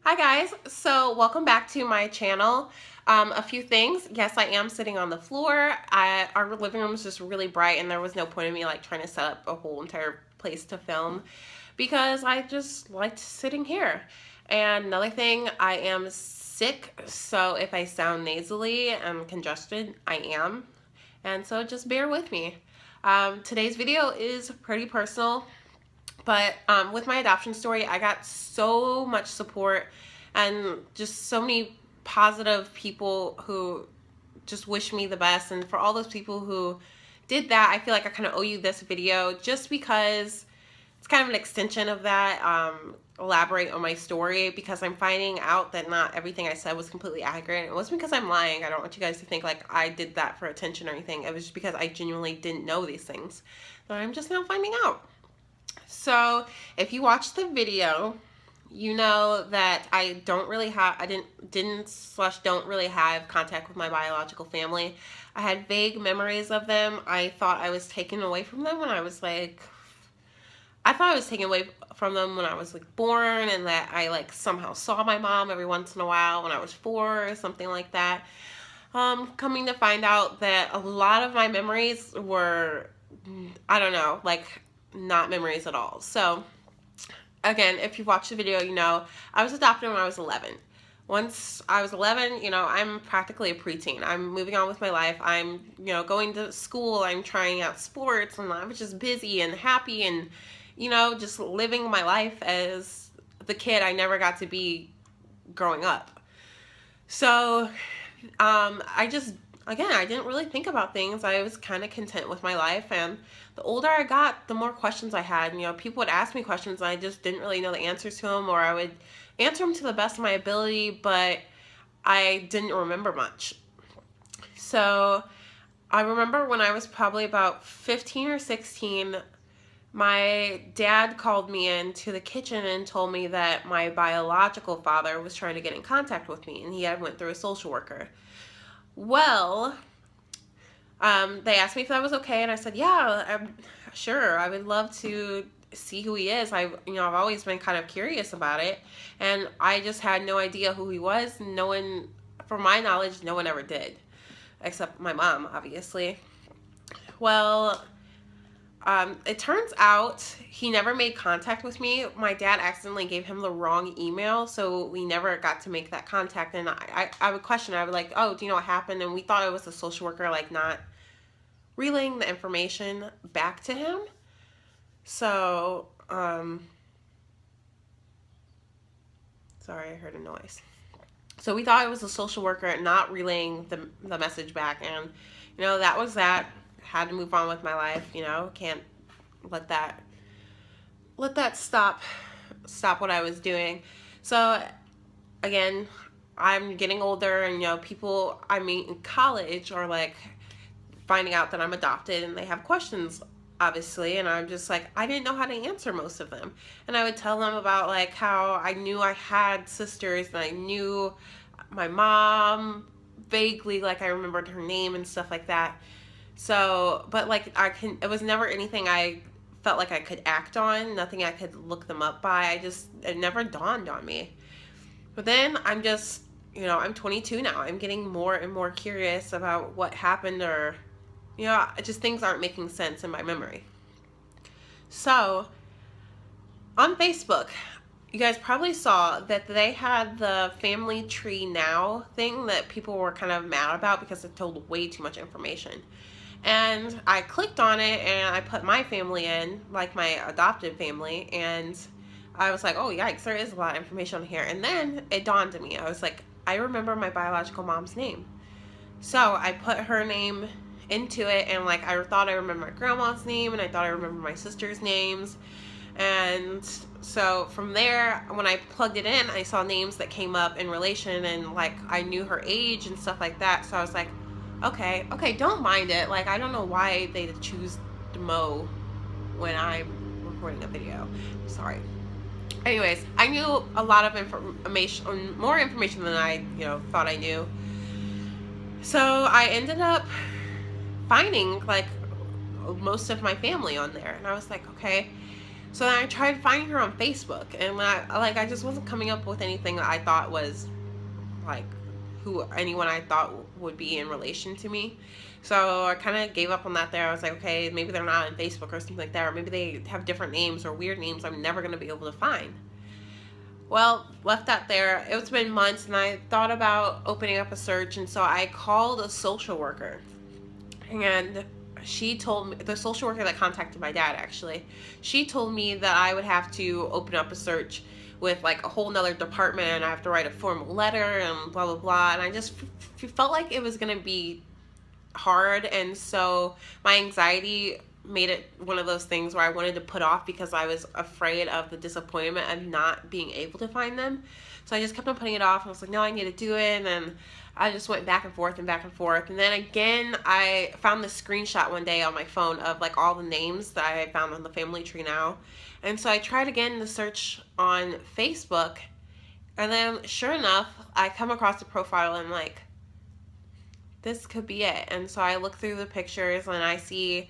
Hi guys, so welcome back to my channel. A few things. Yes, I am sitting on the floor. Our living room is just really bright and there was no point in me trying to set up a whole entire place to film because I just liked sitting here. And another thing, I am sick, so if I sound nasally and congested, I am. And so just bear with me. Today's video is pretty personal. But with my adoption story, I got so much support and just so many positive people who just wish me the best. And for all those people who did that, I feel like I kind of owe you this video just because it's kind of an extension of that. Elaborate on my story because I'm finding out that not everything I said was completely accurate. It wasn't because I'm lying. I don't want you guys to think like I did that for attention or anything. It was just because I genuinely didn't know these things that I'm just now finding out. So if you watch the video, you know that I don't really have, don't really have contact with my biological family. I had vague memories of them. I thought I was taken away from them when I was taken away from them when I was born, and that I somehow saw my mom every once in a while when I was 4 or something like that. Coming to find out that a lot of my memories were, I don't know, not memories at all. So again, if you've watched the video, you know I was adopted when I was 11. Once I was 11, I'm practically a preteen. I'm moving on with my life. I'm, going to school. I'm trying out sports, and I was just busy and happy and, just living my life as the kid I never got to be growing up. So, I didn't really think about things. I was kind of content with my life, and the older I got, the more questions I had. People would ask me questions and I just didn't really know the answers to them, or I would answer them to the best of my ability, but I didn't remember much. So I remember when I was probably about 15 or 16, my dad called me into the kitchen and told me that my biological father was trying to get in contact with me, and he had went through a social worker. Well, they asked me if that was okay, and I said, yeah, I'm sure. I would love to see who he is. I've always been kind of curious about it, and I just had no idea who he was. No one, from my knowledge, no one ever did, except my mom, obviously. Well, it turns out he never made contact with me. My dad accidentally gave him the wrong email, so we never got to make that contact. And I would question. I would oh, do you know what happened? And we thought it was a social worker, not relaying the information back to him. So, sorry, I heard a noise. So we thought it was a social worker not relaying the message back. And, that was that. Had to move on with my life, can't let that stop what I was doing. So again, I'm getting older, and people I meet in college are finding out that I'm adopted, and they have questions, obviously, and I'm just I didn't know how to answer most of them. And I would tell them about how I knew I had sisters, and I knew my mom vaguely, I remembered her name and stuff like that. So, but it was never anything I felt like I could act on, nothing I could look them up by. It never dawned on me. But then I'm just, I'm 22 now. I'm getting more and more curious about what happened, or, just things aren't making sense in my memory. So, on Facebook, you guys probably saw that they had the Family Tree Now thing that people were kind of mad about because it told way too much information. And I clicked on it and I put my family in, my adopted family, and I was like, oh yikes, there is a lot of information on here. And then it dawned on me. I was I remember my biological mom's name. So I put her name into it, and I thought I remembered my grandma's name, and I thought I remembered my sister's names. And so from there, when I plugged it in, I saw names that came up in relation, and I knew her age and stuff like that. So I was okay, don't mind it. I don't know why they choose to mow when I'm recording a video. Sorry. Anyways, I knew a lot of information, more information than I, thought I knew. So I ended up finding most of my family on there, and I was okay. So then I tried finding her on Facebook, and I just wasn't coming up with anything that I thought was like who anyone I thought would be in relation to me. So I kind of gave up on that there. I was like, okay, maybe they're not on Facebook or something like that, or maybe they have different names or weird names I'm never going to be able to find. Well, left that there. It's been months, and I thought about opening up a search, and so I called a social worker. And she told me, the social worker that contacted my dad actually, she told me that I would have to open up a search with like a whole nother department, and I have to write a formal letter and blah blah blah. And I just felt like it was gonna be hard, and so my anxiety made it one of those things where I wanted to put off because I was afraid of the disappointment of not being able to find them. So I just kept on putting it off. I was like, no, I need to do it. And I just went back and forth and back and forth. And then again, I found this screenshot one day on my phone of like all the names that I found on the family tree now. And so I tried again to search on Facebook. And then sure enough, I come across the profile and I'm like, this could be it. And so I look through the pictures and I see,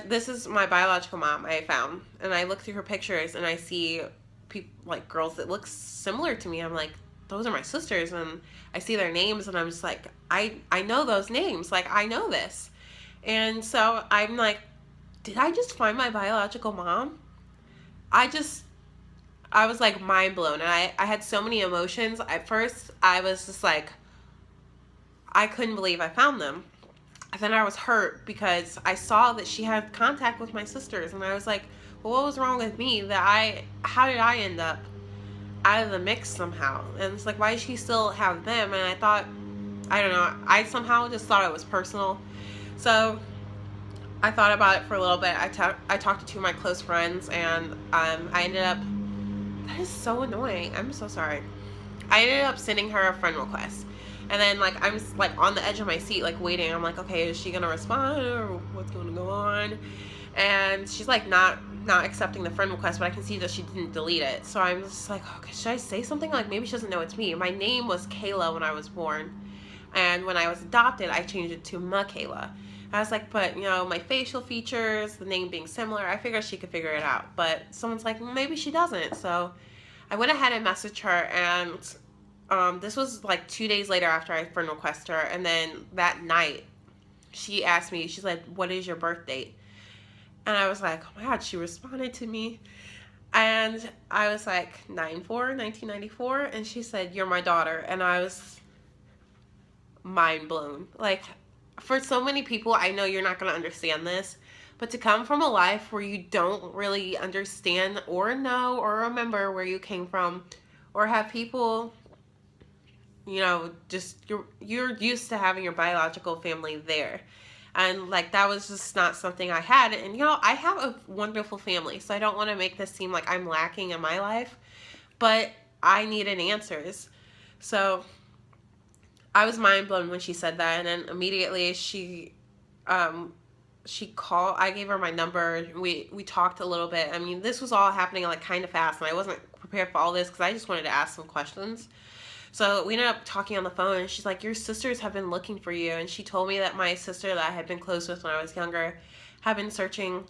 this is my biological mom I found. And I look through her pictures and I see people, like girls that look similar to me. I'm like, those are my sisters. And I see their names and I'm just like, I know those names. Like, I know this. And so I'm like, did I just find my biological mom? I was like mind blown. And I had so many emotions. At first, I was just like, I couldn't believe I found them. And then I was hurt because I saw that she had contact with my sisters. And I was like, well, what was wrong with me how did I end up out of the mix somehow? And it's like, why does she still have them? And I thought, I don't know, I somehow just thought it was personal. So I thought about it for a little bit. I talked to two of my close friends, and I ended up, that is so annoying. I'm so sorry. I ended up sending her a friend request. And then, like, I'm just, like, on the edge of my seat, like, waiting. I'm like, okay, is she going to respond or what's going to go on? And she's, like, not accepting the friend request, but I can see that she didn't delete it. So I'm just like, okay, should I say something? Like, maybe she doesn't know it's me. My name was Kayla when I was born. And when I was adopted, I changed it to Michaela. I was like, but, you know, my facial features, the name being similar, I figured she could figure it out. But someone's like, maybe she doesn't. So I went ahead and messaged her, and this was like 2 days later after I friend requested her. And then that night, she asked me, she's like, what is your birth date? And I was like, oh my God, she responded to me. And I was like, 1994. And she said, you're my daughter. And I was mind blown. Like, for so many people, I know you're not going to understand this, but to come from a life where you don't really understand or know or remember where you came from, or have people, you know, just you're used to having your biological family there. And like, that was just not something I had. And you know, I have a wonderful family, so I don't want to make this seem like I'm lacking in my life, but I needed answers. So I was mind blown when she said that. And then immediately she called. I gave her my number. We talked a little bit. I mean, this was all happening like kind of fast, and I wasn't prepared for all this because I just wanted to ask some questions. So we ended up talking on the phone, and she's like, your sisters have been looking for you. And she told me that my sister that I had been close with when I was younger had been searching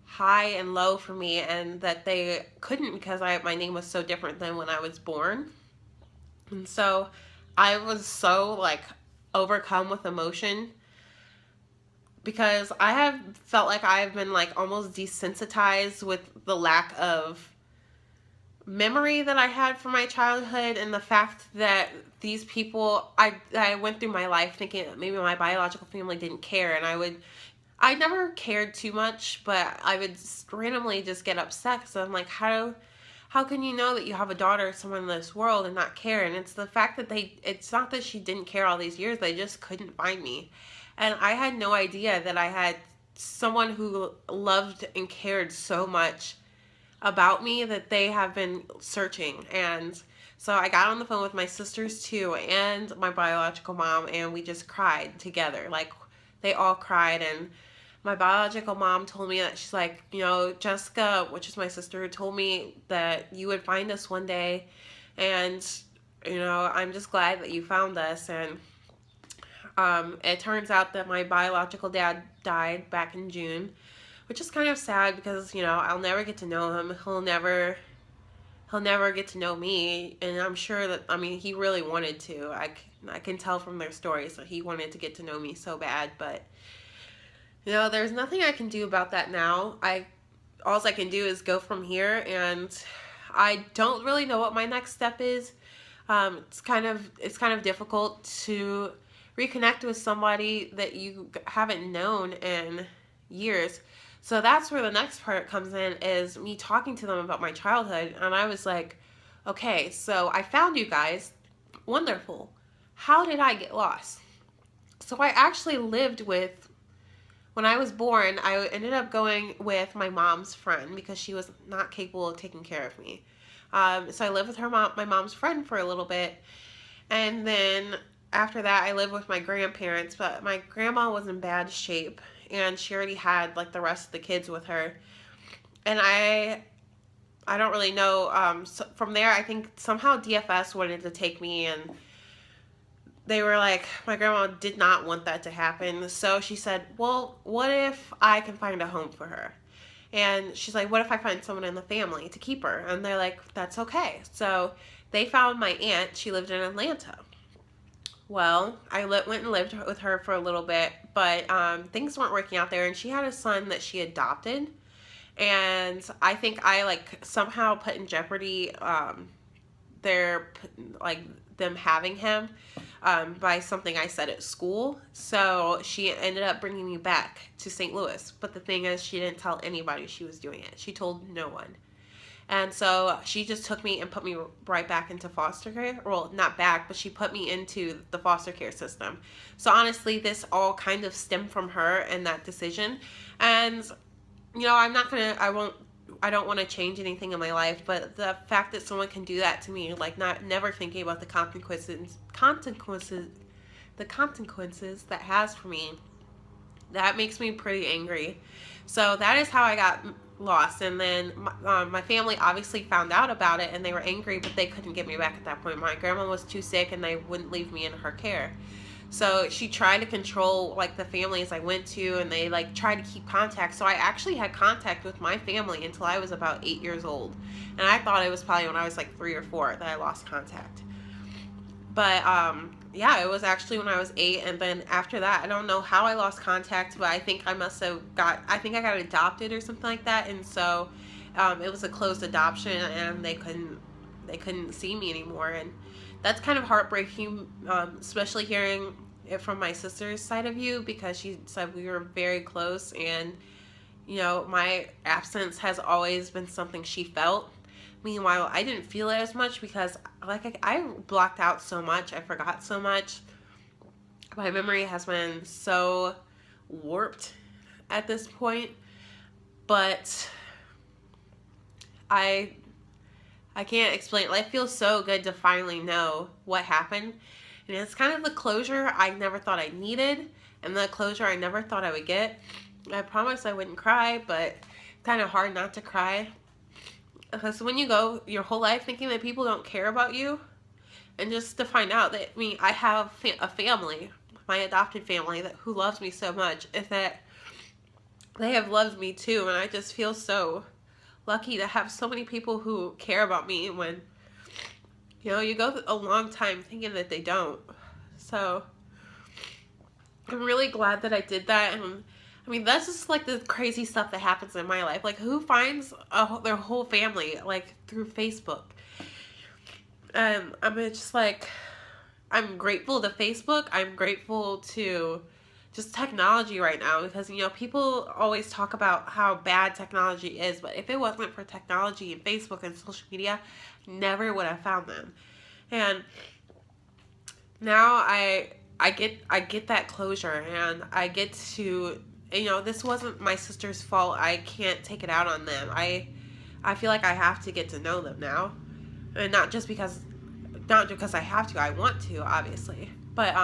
high and low for me, and that they couldn't because my name was so different than when I was born. And so I was so like overcome with emotion because I have felt like I've been like almost desensitized with the lack of memory that I had from my childhood, and the fact that these people, I went through my life thinking that maybe my biological family didn't care, and I never cared too much, but I would randomly just get upset because I'm like, how can you know that you have a daughter, someone in this world, and not care? And it's the fact that it's not that she didn't care all these years, they just couldn't find me. And I had no idea that I had someone who loved and cared so much about me that they have been searching. And so I got on the phone with my sisters too, and my biological mom, and we just cried together. Like, they all cried. And my biological mom told me that she's like, you know, Jessica, which is my sister, told me that you would find us one day, and you know, I'm just glad that you found us. And it turns out that my biological dad died back in June, which is kind of sad because, you know, I'll never get to know him. He'll never get to know me, and I'm sure that, I mean, he really wanted to. I can tell from their stories that he wanted to get to know me so bad, but, you know, there's nothing I can do about that now. All I can do is go from here, and I don't really know what my next step is. It's kind of difficult to reconnect with somebody that you haven't known in years. So that's where the next part comes in, is me talking to them about my childhood. And I was like, okay, so I found you guys. Wonderful. How did I get lost? So I actually lived with, when I was born, I ended up going with my mom's friend because she was not capable of taking care of me. So I lived with my mom's friend for a little bit. And then after that, I lived with my grandparents, but my grandma was in bad shape, and she already had like the rest of the kids with her. And I don't really know. So from there, I think somehow DFS wanted to take me, and they were like, my grandma did not want that to happen. So she said, well, what if I can find a home for her? And she's like, what if I find someone in the family to keep her? And they're like, that's okay. So they found my aunt. She lived in Atlanta. Well, I went and lived with her for a little bit, but things weren't working out there, and she had a son that she adopted, and I think I like somehow put in jeopardy them having him by something I said at school. So she ended up bringing me back to St. Louis, but the thing is, she didn't tell anybody she was doing it. She told no one. And so she just took me and put me right back into foster care. Well, not back, but she put me into the foster care system. So honestly, this all kind of stemmed from her and that decision. And, you know, I don't want to change anything in my life, but the fact that someone can do that to me, like never thinking about the consequences that has for me, that makes me pretty angry. So that is how I got lost. And then my family obviously found out about it, and they were angry, but they couldn't get me back at that point. My grandma was too sick, and they wouldn't leave me in her care. So she tried to control like the families I went to, and they like tried to keep contact. So I actually had contact with my family until I was about 8 years old, and I thought it was probably when I was like 3 or 4 that I lost contact. But yeah, it was actually when I was 8, and then after that, I don't know how I lost contact, but I think I got adopted or something like that, and so it was a closed adoption, and they couldn't see me anymore, and that's kind of heartbreaking, especially hearing it from my sister's side of view, because she said we were very close, and you know, my absence has always been something she felt. Meanwhile, I didn't feel it as much because like I blocked out so much. I forgot so much. My memory has been so warped at this point. But I can't explain. It feels so good to finally know what happened. And it's kind of the closure I never thought I needed, and the closure I never thought I would get. I promised I wouldn't cry, but it's kind of hard not to cry. Because when you go your whole life thinking that people don't care about you, and just to find out that, I mean, I have a family, my adopted family, who loves me so much, is that they have loved me too, and I just feel so lucky to have so many people who care about me when, you know, you go a long time thinking that they don't. So I'm really glad that I did that. And I mean, that's just like the crazy stuff that happens in my life. Like, who finds their whole family like through Facebook? I'm just like, I'm grateful to Facebook. I'm grateful to just technology right now, because, you know, people always talk about how bad technology is, but if it wasn't for technology and Facebook and social media, never would have found them. And now I get that closure, and I get to, you know, this wasn't my sister's fault. I can't take it out on them. I feel like I have to get to know them now, and not because I have to. I want to, obviously, but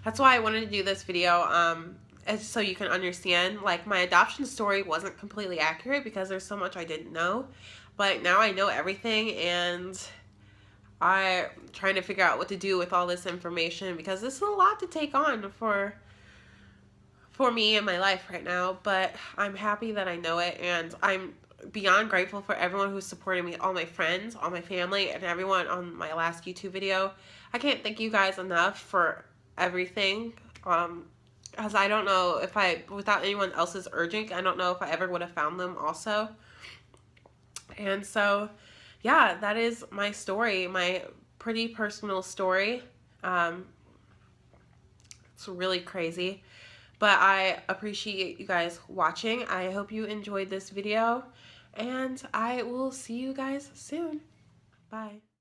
that's why I wanted to do this video, so you can understand, like, my adoption story wasn't completely accurate because there's so much I didn't know, but now I know everything, and I'm trying to figure out what to do with all this information, because this is a lot to take on for for me in my life right now, but I'm happy that I know it, and I'm beyond grateful for everyone who's supporting me, all my friends, all my family, and everyone on my last YouTube video. I can't thank you guys enough for everything. As I don't know if without anyone else's urging, I don't know if I ever would have found them also. And so, yeah, that is my story, my pretty personal story. It's really crazy, but I appreciate you guys watching. I hope you enjoyed this video, and I will see you guys soon. Bye.